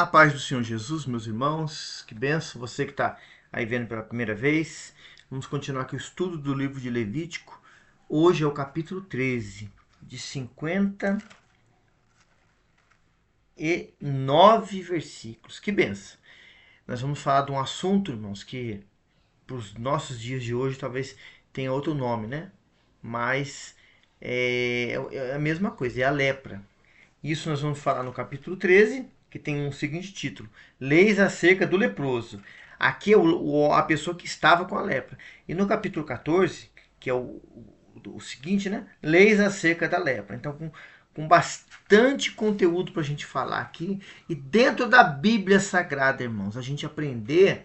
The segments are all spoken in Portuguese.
A paz do Senhor Jesus, meus irmãos, que benção, você que está aí vendo pela primeira vez. Vamos continuar aqui o estudo do livro de Levítico. Hoje é o capítulo 13, de 59 versículos. Que benção! Nós vamos falar de um assunto, irmãos, que para os nossos dias de hoje talvez tenha outro nome, né? Mas é a mesma coisa, é a lepra. Isso nós vamos falar no capítulo 13, que tem um seguinte título: Leis acerca do leproso. Aqui é a pessoa que estava com a lepra. E no capítulo 14, que é o seguinte, né? Leis acerca da lepra. Então, com bastante conteúdo para a gente falar aqui. E dentro da Bíblia Sagrada, irmãos, a gente aprender.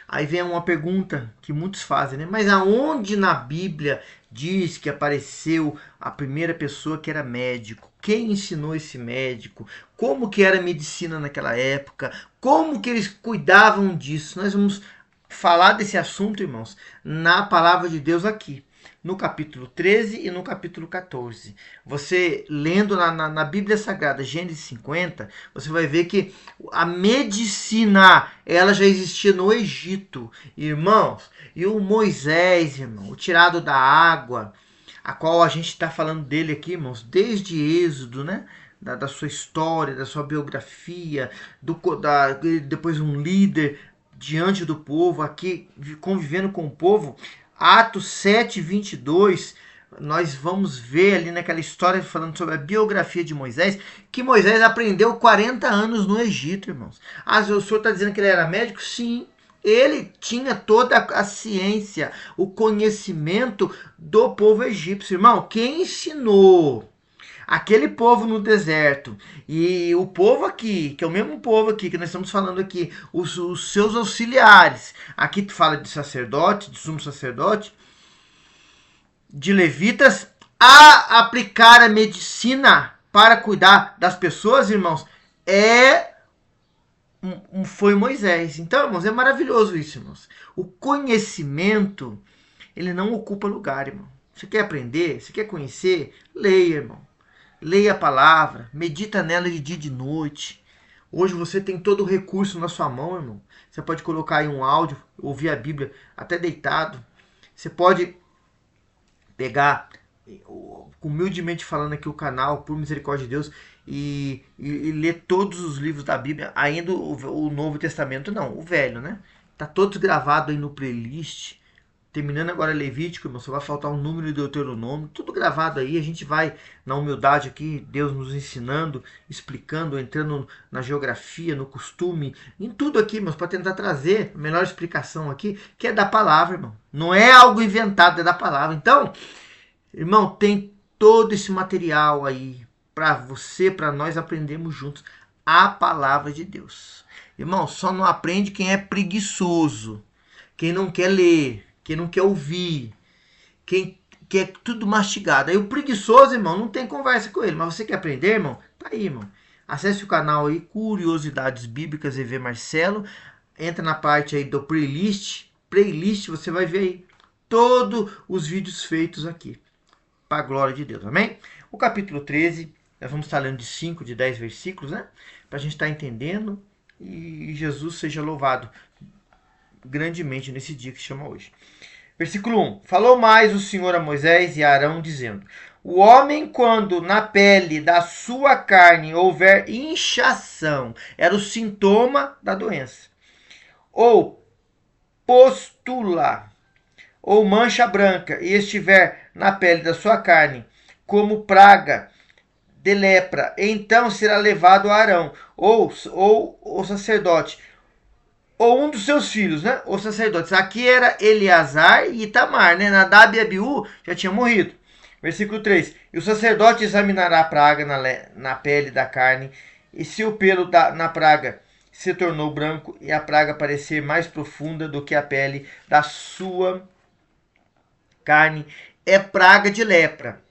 Aí vem uma pergunta que muitos fazem, né? Mas aonde na Bíblia diz que apareceu a primeira pessoa que era médico? Quem ensinou esse médico? Como que era a medicina naquela época? Como que eles cuidavam disso? Nós vamos falar desse assunto, irmãos, na palavra de Deus aqui, no capítulo 13 e no capítulo 14. Você lendo na Bíblia Sagrada, Gênesis 50, você vai ver que a medicina, ela já existia no Egito, irmãos. E o Moisés, irmão, o tirado da água, a qual a gente está falando dele aqui, irmãos, desde Êxodo, né? Da sua história, da sua biografia, depois um líder diante do povo, aqui convivendo com o povo. Atos 7, 22, nós vamos ver ali naquela história falando sobre a biografia de Moisés, que Moisés aprendeu 40 anos no Egito, irmãos. Ah, o senhor está dizendo que ele era médico? Sim, ele tinha toda a ciência, o conhecimento do povo egípcio. Irmão, quem ensinou aquele povo no deserto e o povo aqui, que é o mesmo povo aqui que nós estamos falando aqui, os seus auxiliares, aqui tu fala de sacerdote, de sumo sacerdote, de levitas, a aplicar a medicina para cuidar das pessoas, irmãos, foi Moisés. Então, irmãos, é maravilhoso isso, irmãos. O conhecimento, ele não ocupa lugar, irmão. Você quer aprender? Você quer conhecer? Leia, irmão. Leia a palavra, medita nela de dia e de noite. Hoje você tem todo o recurso na sua mão, irmão. Você pode colocar aí um áudio, ouvir a Bíblia até deitado. Você pode pegar, humildemente falando aqui, o canal, por misericórdia de Deus, e ler todos os livros da Bíblia, ainda o Novo Testamento não, o Velho, né? Tá todos gravados aí no playlist. Terminando agora Levítico, irmão, só vai faltar um número de Deuteronômio, tudo gravado aí. A gente vai na humildade aqui, Deus nos ensinando, explicando, entrando na geografia, no costume, em tudo aqui, mas para tentar trazer a melhor explicação aqui, que é da palavra, irmão. Não é algo inventado, é da palavra. Então, irmão, tem todo esse material aí para você, para nós aprendermos juntos a palavra de Deus. Irmão, só não aprende quem é preguiçoso, quem não quer ler, quem não quer ouvir, quem quer tudo mastigado. Aí o preguiçoso, irmão, não tem conversa com ele. Mas você quer aprender, irmão? Tá aí, irmão. Acesse o canal aí, Curiosidades Bíblicas EV Marcelo. Entra na parte aí do playlist. Playlist, você vai ver aí todos os vídeos feitos aqui. Para a glória de Deus, amém? O capítulo 13, nós vamos estar lendo de 5, de 10 versículos, né? Para a gente estar entendendo. E Jesus seja louvado grandemente nesse dia que se chama hoje. Versículo 1. Falou mais o Senhor a Moisés e a Arão, dizendo: O homem, quando na pele da sua carne houver inchação, era o sintoma da doença, ou pústula, ou mancha branca, e estiver na pele da sua carne, como praga de lepra, então será levado a Arão, ou o sacerdote, ou um dos seus filhos, né? Os sacerdotes. Aqui era Eleazar e Itamar, né? Nadab e Abiú já tinham morrido. Versículo 3. E o sacerdote examinará a praga na pele da carne, e se o pelo na praga se tornou branco e a praga parecer mais profunda do que a pele da sua carne, é praga de lepra.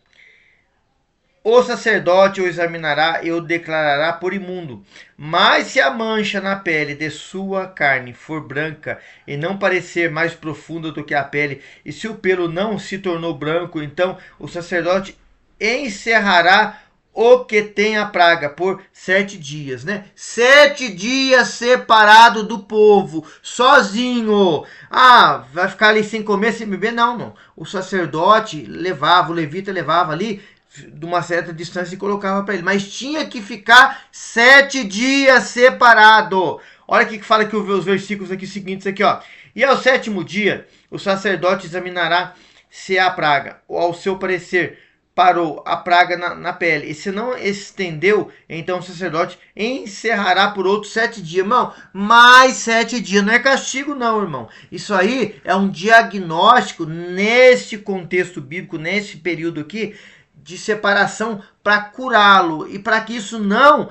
O sacerdote o examinará e o declarará por imundo. Mas se a mancha na pele de sua carne for branca e não parecer mais profunda do que a pele, e se o pelo não se tornou branco, então o sacerdote encerrará o que tem a praga por 7 dias, né? 7 dias separado do povo, sozinho. Ah, vai ficar ali sem comer, sem beber? Não, não. O sacerdote levava, o levita levava ali de uma certa distância e colocava para ele. Mas tinha que ficar 7 dias separado. Olha o que fala aqui os versículos aqui seguintes aqui, ó. E ao 7º dia, o sacerdote examinará se há praga, ou ao seu parecer parou a praga na pele, e se não estendeu, então o sacerdote encerrará por outros 7 dias. Irmão, mais 7 dias, não é castigo não, irmão. Isso aí é um diagnóstico nesse contexto bíblico, nesse período aqui, de separação para curá-lo, e para que isso não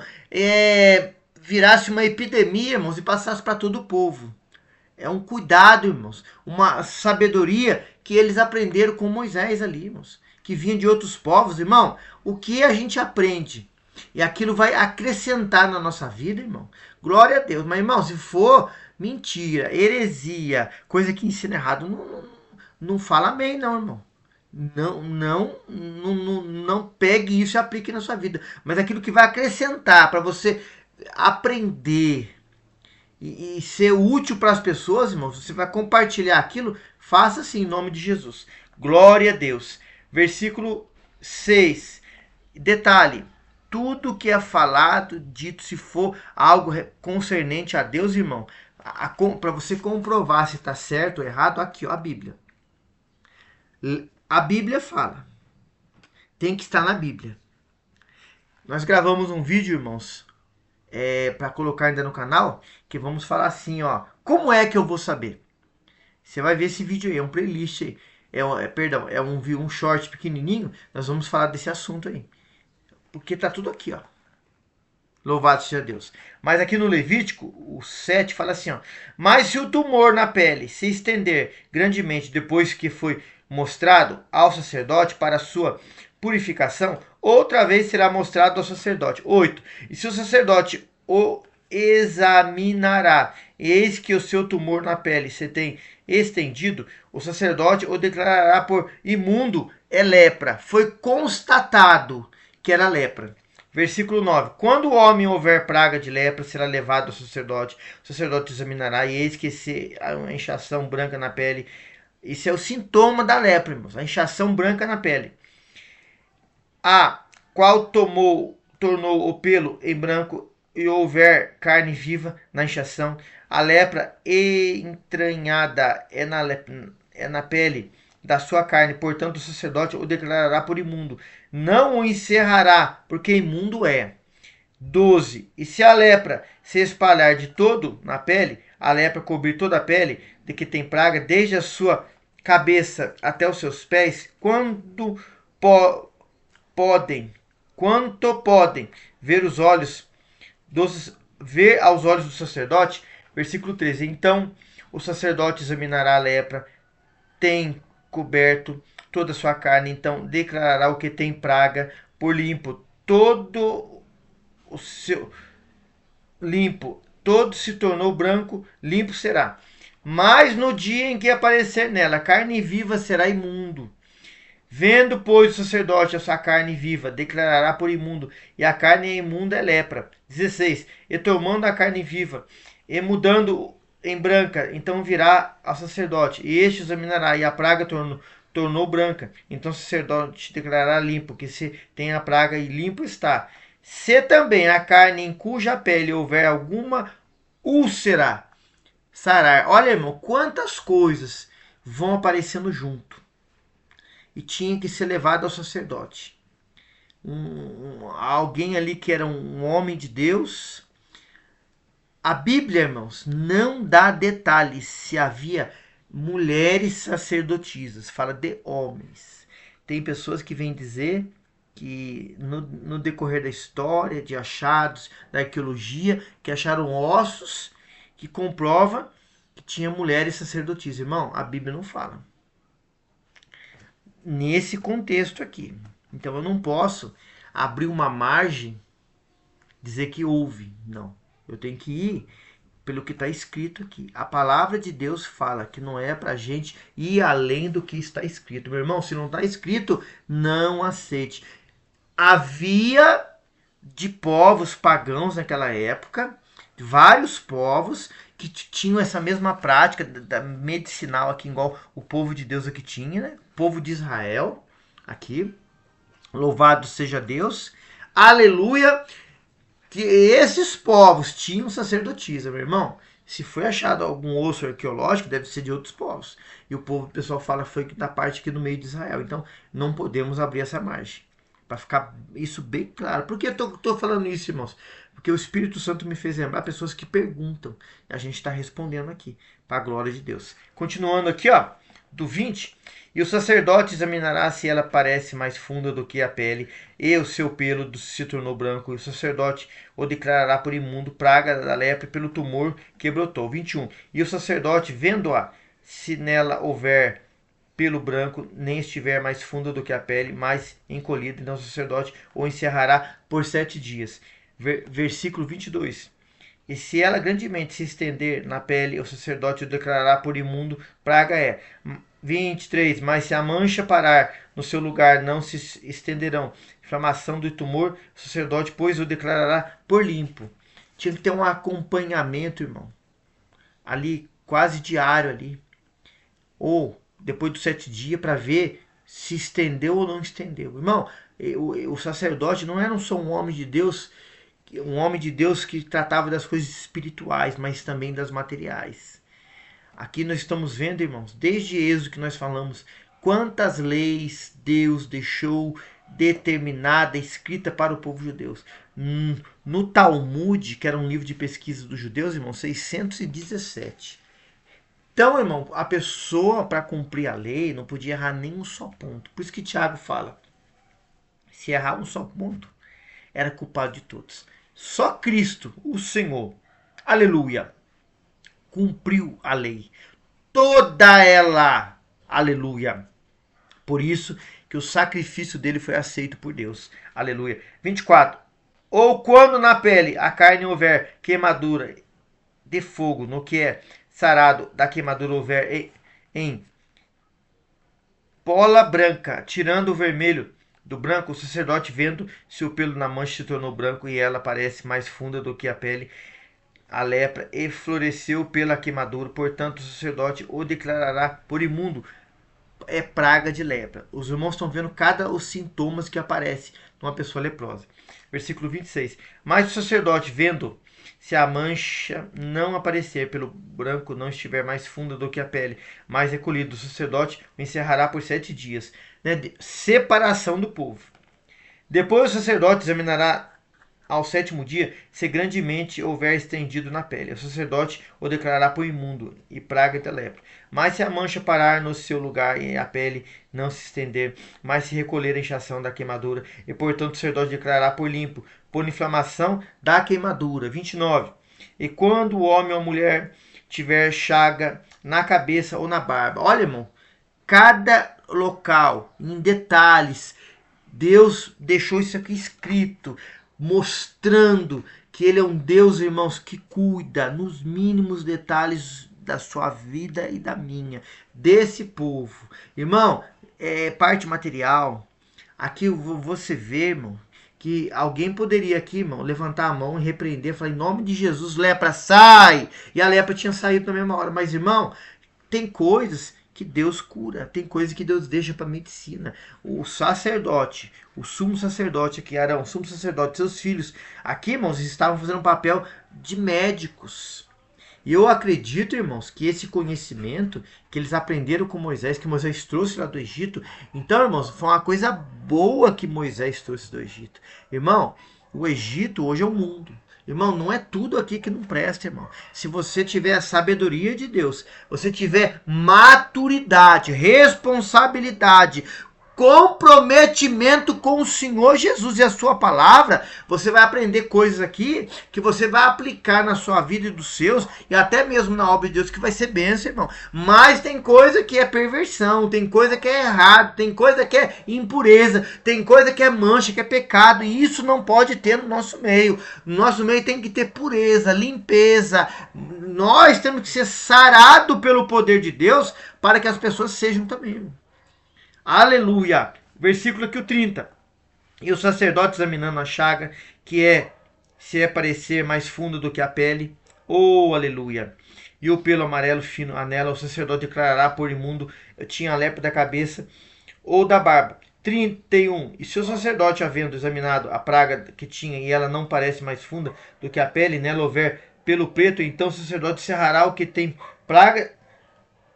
virasse uma epidemia, irmãos, e passasse para todo o povo. É um cuidado, irmãos, uma sabedoria que eles aprenderam com Moisés ali, irmãos, que vinha de outros povos, irmão. O que a gente aprende e aquilo vai acrescentar na nossa vida, irmão. Glória a Deus. Mas, irmão, se for mentira, heresia, coisa que ensina errado, não fala amém, não, irmão. Não pegue isso e aplique na sua vida. Mas aquilo que vai acrescentar para você aprender e ser útil para as pessoas, irmãos, você vai compartilhar aquilo, faça assim em nome de Jesus. Glória a Deus. Versículo 6. Detalhe: tudo que é falado, dito, se for algo concernente a Deus, irmão, para você comprovar se está certo ou errado, aqui ó, a Bíblia. A Bíblia fala. Tem que estar na Bíblia. Nós gravamos um vídeo, irmãos, para colocar ainda no canal, que vamos falar assim, ó, como é que eu vou saber? Você vai ver esse vídeo aí, é um playlist aí, é um short pequenininho, nós vamos falar desse assunto aí, porque tá tudo aqui, ó. Louvado seja Deus. Mas aqui no Levítico, o 7 fala assim, ó, mas se o tumor na pele se estender grandemente depois que foi mostrado ao sacerdote para sua purificação, outra vez será mostrado ao sacerdote. 8. E se o sacerdote o examinará, eis que o seu tumor na pele se tem estendido, o sacerdote o declarará por imundo, é lepra. Foi constatado que era lepra. Versículo 9. Quando o homem houver praga de lepra, será levado ao sacerdote. O sacerdote examinará, e eis que se há uma inchação branca na pele. Isso é o sintoma da lepra, irmãos. A inchação branca na pele. A qual tornou o pelo em branco e houver carne viva na inchação, a lepra entranhada é na pele da sua carne, portanto o sacerdote o declarará por imundo. Não o encerrará, porque imundo é. 12. E se a lepra se espalhar de todo na pele, a lepra cobrir toda a pele de que tem praga, desde a sua cabeça até os seus pés, quanto podem ver ver aos olhos do sacerdote. Versículo 13. Então o sacerdote examinará a lepra, tem coberto toda a sua carne, então declarará o que tem praga por limpo, todo se tornou branco, limpo será. Mas no dia em que aparecer nela carne viva, será imundo. Vendo, pois, o sacerdote a sua carne viva, declarará por imundo, e a carne imunda é lepra. 16. E tomando a carne viva, e mudando em branca, então virá ao sacerdote, e este examinará, e a praga tornou branca. Então o sacerdote declarará limpo, que se tem a praga, e limpo está. Se também a carne em cuja pele houver alguma úlcera, sarar. Olha, irmão, quantas coisas vão aparecendo junto. E tinha que ser levado ao sacerdote. Alguém ali que era um homem de Deus. A Bíblia, irmãos, não dá detalhes se havia mulheres sacerdotisas. Fala de homens. Tem pessoas que vêm dizer que no decorrer da história, de achados, da arqueologia, que acharam ossos que comprova que tinha mulheres sacerdotisas. Irmão, a Bíblia não fala. Nesse contexto aqui. Então eu não posso abrir uma margem, dizer que houve. Não. Eu tenho que ir pelo que está escrito aqui. A palavra de Deus fala que não é para a gente ir além do que está escrito. Meu irmão, se não está escrito, não aceite. havia de povos pagãos naquela época, vários povos que tinham essa mesma prática da medicinal aqui, igual o povo de Deus aqui tinha, né? O povo de Israel aqui. Louvado seja Deus. Aleluia. Que esses povos tinham sacerdotisa, meu irmão. Se foi achado algum osso arqueológico, deve ser de outros povos. E o povo, o pessoal fala, foi da parte aqui no meio de Israel. Então, não podemos abrir essa margem. Para ficar isso bem claro. Por que eu estou falando isso, irmãos? Porque o Espírito Santo me fez lembrar pessoas que perguntam. E a gente está respondendo aqui, para a glória de Deus. Continuando aqui, ó, do 20. E o sacerdote examinará se ela parece mais funda do que a pele, e o seu pelo se tornou branco, e o sacerdote o declarará por imundo, praga da lepra, pelo tumor que brotou. 21. E o sacerdote, vendo-a, se nela houver pelo branco, nem estiver mais funda do que a pele, mais encolhida, então o sacerdote o encerrará por 7 dias. Versículo 22. E se ela grandemente se estender na pele, o sacerdote o declarará por imundo, praga é. 23. Mas se a mancha parar no seu lugar, não se estenderão. Inflamação do tumor, o sacerdote, pois, o declarará por limpo. Tinha que ter um acompanhamento, irmão. Ali, quase diário ali. Ou, depois dos 7 dias, para ver se estendeu ou não estendeu. Irmão, o sacerdote não era só um homem de Deus que tratava das coisas espirituais, mas também das materiais. Aqui nós estamos vendo, irmãos, desde Êxodo que nós falamos, quantas leis Deus deixou determinada, escrita para o povo judeu. No Talmud, que era um livro de pesquisa dos judeus, irmão, 617. Então, irmão, a pessoa, para cumprir a lei, não podia errar nem um só ponto. Por isso que Tiago fala, se errar um só ponto, era culpado de todos. Só Cristo, o Senhor, aleluia, cumpriu a lei. Toda ela, aleluia. Por isso que o sacrifício dele foi aceito por Deus, aleluia. 24. Ou quando na pele a carne houver queimadura de fogo, no que é sarado da queimadura houver em pola branca, tirando o vermelho do branco, o sacerdote, vendo se o pelo na mancha se tornou branco e ela parece mais funda do que a pele, a lepra, e floresceu pela queimadura, portanto o sacerdote o declarará por imundo. É praga de lepra. Os irmãos estão vendo cada os sintomas que aparecem numa pessoa leprosa. Versículo 26. Mas o sacerdote, vendo se a mancha não aparecer pelo branco, não estiver mais funda do que a pele, mais recolhido, o sacerdote o encerrará por 7 dias. Separação do povo. Depois o sacerdote examinará ao 7º dia, se grandemente houver estendido na pele. O sacerdote o declarará por imundo e praga da lepra. Mas se a mancha parar no seu lugar e a pele não se estender, mas se recolher a inchação da queimadura, e portanto o sacerdote declarará por limpo, por inflamação da queimadura. 29. E quando o homem ou a mulher tiver chaga na cabeça ou na barba. Olha, irmão, cada local, em detalhes, Deus deixou isso aqui escrito, mostrando que Ele é um Deus, irmãos, que cuida nos mínimos detalhes da sua vida e da minha, desse povo. Irmão, é parte material. Aqui você vê, irmão, que alguém poderia aqui, irmão, levantar a mão e repreender, falar em nome de Jesus, lepra, sai! E a lepra tinha saído na mesma hora. Mas, irmão, tem coisas que Deus cura, tem coisas que Deus deixa para medicina. O sacerdote, o sumo sacerdote aqui, Arão, o sumo sacerdote, seus filhos, aqui, irmãos, estavam fazendo um papel de médicos. E eu acredito, irmãos, que esse conhecimento que eles aprenderam com Moisés, que Moisés trouxe lá do Egito, então, irmãos, foi uma coisa boa que Moisés trouxe do Egito. Irmão, o Egito hoje é o mundo. Irmão, não é tudo aqui que não presta, irmão. Se você tiver a sabedoria de Deus, você tiver maturidade, responsabilidade, comprometimento com o Senhor Jesus e a sua palavra, você vai aprender coisas aqui que você vai aplicar na sua vida e dos seus, e até mesmo na obra de Deus, que vai ser bênção, irmão. Mas tem coisa que é perversão, tem coisa que é errado, tem coisa que é impureza, tem coisa que é mancha, que é pecado, e isso não pode ter no nosso meio. No nosso meio tem que ter pureza, limpeza. Nós temos que ser sarados pelo poder de Deus para que as pessoas sejam também, irmão. Aleluia. Versículo aqui o 30. E o sacerdote examinando a chaga, que é se é parecer mais fundo do que a pele, oh aleluia, e o pelo amarelo fino anela, o sacerdote declarará por imundo, tinha a lepra da cabeça ou da barba. 31. E se o sacerdote, havendo examinado a praga que tinha e ela não parece mais funda do que a pele, nela houver pelo preto, então o sacerdote cerrará o que tem praga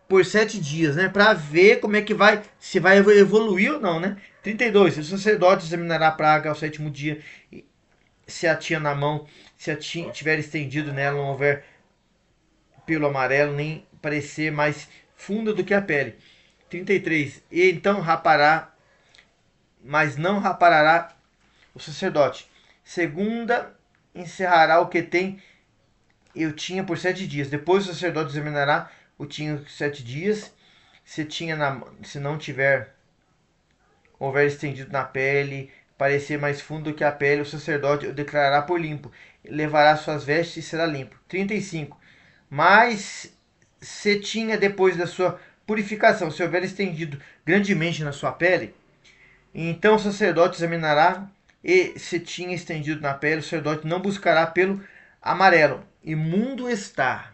por 7 dias, né? Para ver como é que vai, se vai evoluir ou não, né? 32. O sacerdote examinará a praga ao 7º dia, se a tinha na mão, se a tinha tiver estendido nela, não houver pelo amarelo, nem parecer mais funda do que a pele. 33. E então rapará, mas não rapará o sacerdote. Segunda, encerrará o que tem, eu tinha por 7 dias. Depois o sacerdote examinará o tinha 7 dias. Se não tiver, houver estendido na pele, parecer mais fundo do que a pele, o sacerdote o declarará por limpo. Levará suas vestes e será limpo. 35. Mas se tinha depois da sua purificação, se houver estendido grandemente na sua pele, então o sacerdote examinará, e se tinha estendido na pele, o sacerdote não buscará pelo amarelo. Imundo está.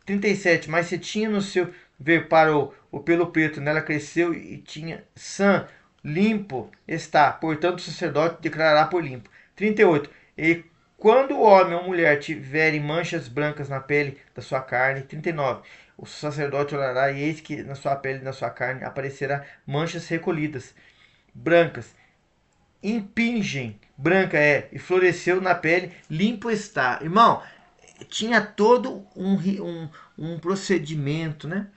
37. Mas se tinha no seu ver parou o pelo preto, nela cresceu e tinha sã, limpo está. Portanto, o sacerdote declarará por limpo. 38. E quando o homem ou mulher tiverem manchas brancas na pele da sua carne. 39. O sacerdote olhará e eis que na sua pele e na sua carne aparecerá manchas recolhidas, brancas. Impingem, branca é, e floresceu na pele, limpo está. Irmão, tinha todo um procedimento, né?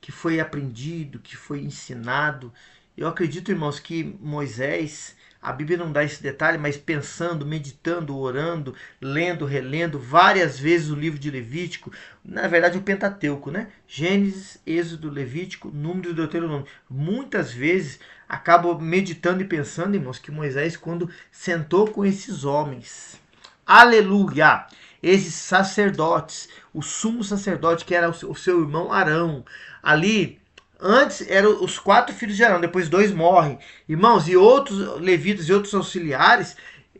Que foi aprendido, que foi ensinado. Eu acredito, irmãos, que Moisés, a Bíblia não dá esse detalhe, mas pensando, meditando, orando, lendo, relendo várias vezes o livro de Levítico, na verdade o Pentateuco, né? Gênesis, Êxodo, Levítico, Número e Deuteronômio. Muitas vezes acabo meditando e pensando, irmãos, que Moisés, quando sentou com esses homens, aleluia, esses sacerdotes, o sumo sacerdote que era o seu irmão Arão, ali antes eram os 4 filhos de Arão, depois 2 morrem, irmãos, e outros levitas e outros auxiliares.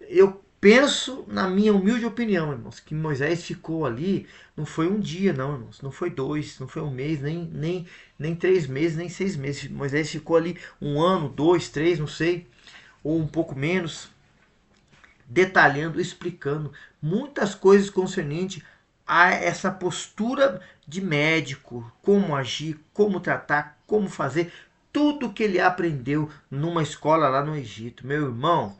Eu penso, na minha humilde opinião, irmãos, que Moisés ficou ali, não foi um dia, não, irmãos, não foi 2, não foi um mês, nem 3 meses, nem 6 meses. Moisés ficou ali 1 ano, 2, 3, não sei, ou um pouco menos, detalhando, explicando muitas coisas concernentes a essa postura de médico, como agir, como tratar, como fazer, tudo que ele aprendeu numa escola lá no Egito. Meu irmão,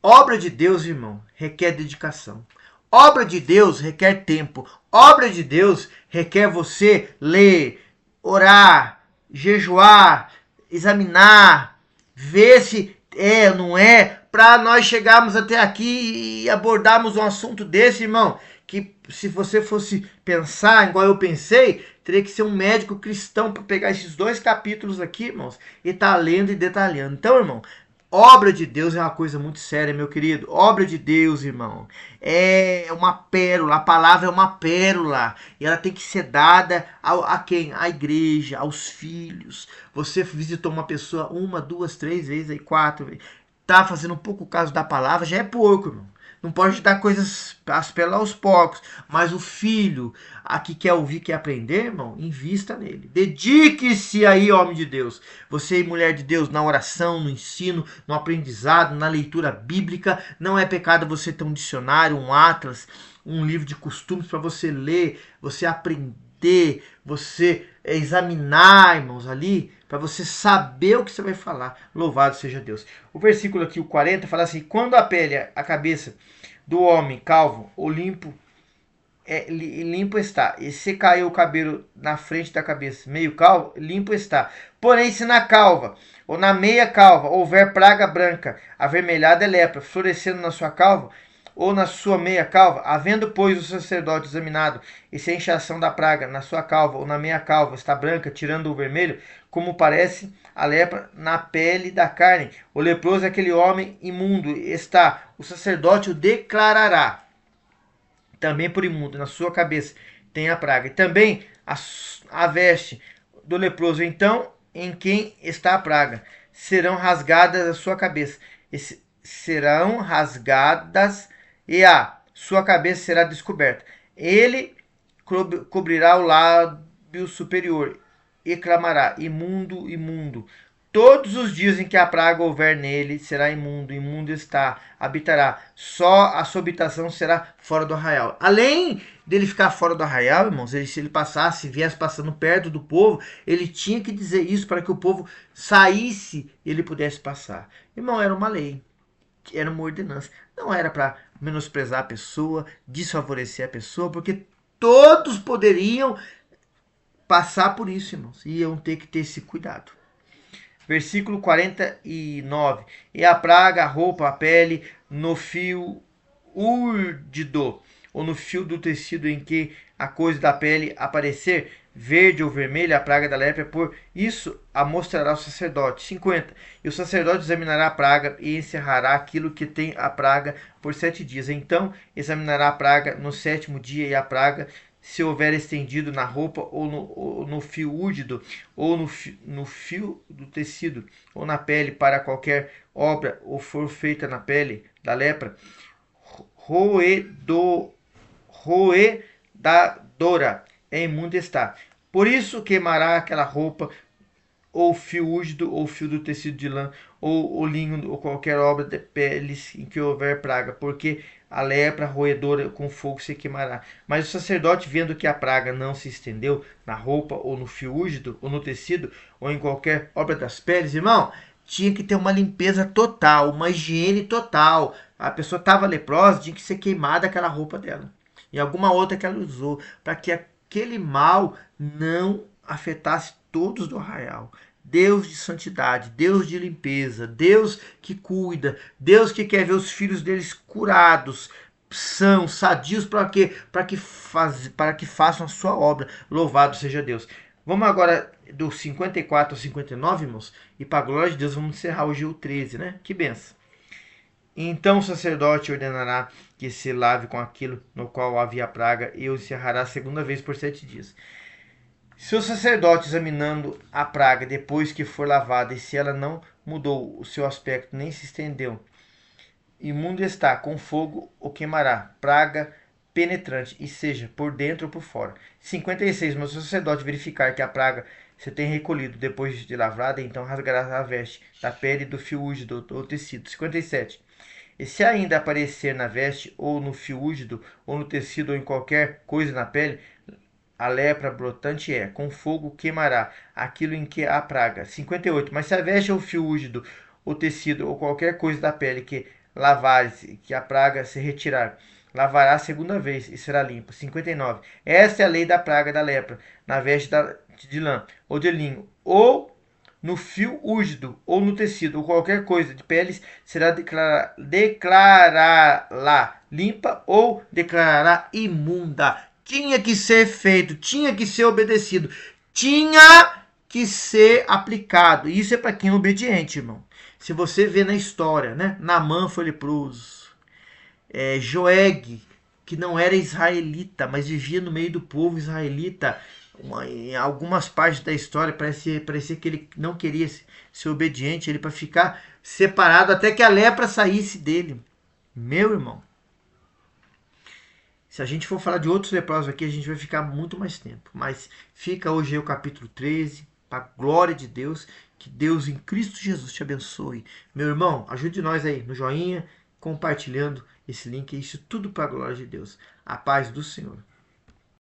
obra de Deus, irmão, requer dedicação. Obra de Deus requer tempo. Obra de Deus requer você ler, orar, jejuar, examinar, ver se é ou não é, para nós chegarmos até aqui e abordarmos um assunto desse, irmão, que se você fosse pensar igual eu pensei, teria que ser um médico cristão para pegar esses 2 capítulos aqui, irmãos, e tá lendo e detalhando. Então, irmão, obra de Deus é uma coisa muito séria, meu querido. Obra de Deus, irmão, é uma pérola. A palavra é uma pérola. E ela tem que ser dada a quem? À igreja, aos filhos. Você visitou uma pessoa 1, 2, 3 vezes, aí 4 vezes. Tá fazendo um pouco caso da palavra, já é pouco, irmão. Não pode dar coisas pelar aos porcos. Mas o filho, a que quer ouvir, quer aprender, irmão, invista nele. Dedique-se aí, homem de Deus. Você, mulher de Deus, na oração, no ensino, no aprendizado, na leitura bíblica. Não é pecado você ter um dicionário, um atlas, um livro de costumes para você ler, você aprender, você examinar, irmãos, ali, para você saber o que você vai falar. Louvado seja Deus. O versículo aqui, o 40, fala assim: quando a pele, a cabeça do homem calvo ou limpo, limpo está. E se caiu o cabelo na frente da cabeça, meio calvo, limpo está. Porém, se na calva ou na meia calva houver praga branca, avermelhada é lepra, florescendo na sua calva ou na sua meia calva, havendo, pois, o sacerdote examinado, e se a inchação da praga na sua calva ou na meia calva está branca, tirando o vermelho, como parece a lepra na pele da carne, o leproso é aquele homem imundo está, o sacerdote o declarará também por imundo, na sua cabeça tem a praga. E também a veste do leproso, então, em quem está a praga. serão rasgadas a sua cabeça. Serão rasgadas e a sua cabeça será descoberta. Ele cobrirá o lábio superior e clamará: imundo, imundo. Todos os dias em que a praga houver nele, será imundo, imundo está, habitará. Só a sua habitação será fora do arraial. Além dele ficar fora do arraial, irmãos, se ele passasse, viesse passando perto do povo, ele tinha que dizer isso para que o povo saísse e ele pudesse passar. Irmão, era uma lei, era uma ordenança. Não era para menosprezar a pessoa, desfavorecer a pessoa, porque todos poderiam passar por isso, irmãos, e iam ter que ter esse cuidado. Versículo 49. E a praga, a roupa, a pele, no fio úrdido, ou no fio do tecido em que a coisa da pele aparecer, verde ou vermelha, a praga da lepra, por isso a mostrará o sacerdote. 50. E o sacerdote examinará a praga e encerrará aquilo que tem a praga por 7 dias. Então examinará a praga no 7º dia, e a praga, se houver estendido na roupa, ou no fio úrdido, ou no fio do tecido, ou na pele, para qualquer obra, ou for feita na pele da lepra, roedadora, é imundo está. Por isso queimará aquela roupa, ou fio úrgido, ou fio do tecido de lã, ou o linho, ou qualquer obra de peles em que houver praga, porque a lepra roedora com fogo se queimará. Mas o sacerdote, vendo que a praga não se estendeu na roupa, ou no fio úrgido, ou no tecido, ou em qualquer obra das peles, irmão, tinha que ter uma limpeza total, uma higiene total. A pessoa estava leprosa, tinha que ser queimada aquela roupa dela e alguma outra que ela usou, para que aquele mal não afetasse todos do arraial. Deus de santidade, Deus de limpeza, Deus que cuida, Deus que quer ver os filhos deles curados, são sadios, para quê? Para que façam a sua obra. Louvado seja Deus. Vamos agora do 54 ao 59, irmãos, e para a glória de Deus vamos encerrar hoje o 13, né? Que benção. Então o sacerdote ordenará que se lave com aquilo no qual havia praga, e o encerrará a segunda vez por 7 dias. Se o sacerdote, examinando a praga depois que for lavada, e se ela não mudou o seu aspecto nem se estendeu, imundo está, com fogo o queimará, praga penetrante, e seja por dentro ou por fora. 56. Mas se o sacerdote verificar que a praga se tem recolhido depois de lavrada, então rasgará a veste da pele do fio úrgido ou tecido. 57. E se ainda aparecer na veste, ou no fio úrgido, ou no tecido, ou em qualquer coisa na pele, a lepra brotante é, com fogo queimará aquilo em que há praga. 58. Mas se a veste ou o fio úrgido, o tecido, ou qualquer coisa da pele que lavares, que a praga se retirar, lavará a segunda vez e será limpo. 59. Esta é a lei da praga da lepra, na veste de lã, ou de linho, ou no fio úrgido, ou no tecido, ou qualquer coisa de peles, será declará-la limpa, ou declarará imunda. Tinha que ser feito, tinha que ser obedecido, tinha que ser aplicado. Isso é para quem é obediente, irmão. Se você vê na história, né? Naamã foi leproso. Joeg, que não era israelita, mas vivia no meio do povo israelita. Em algumas partes da história parecia que ele não queria ser obediente, ele para ficar separado até que a lepra saísse dele. Meu irmão, se a gente for falar de outros leprosos aqui, a gente vai ficar muito mais tempo. Mas fica hoje aí o capítulo 13, para a glória de Deus. Que Deus em Cristo Jesus te abençoe. Meu irmão, ajude nós aí no joinha, compartilhando esse link. Isso tudo para a glória de Deus. A paz do Senhor.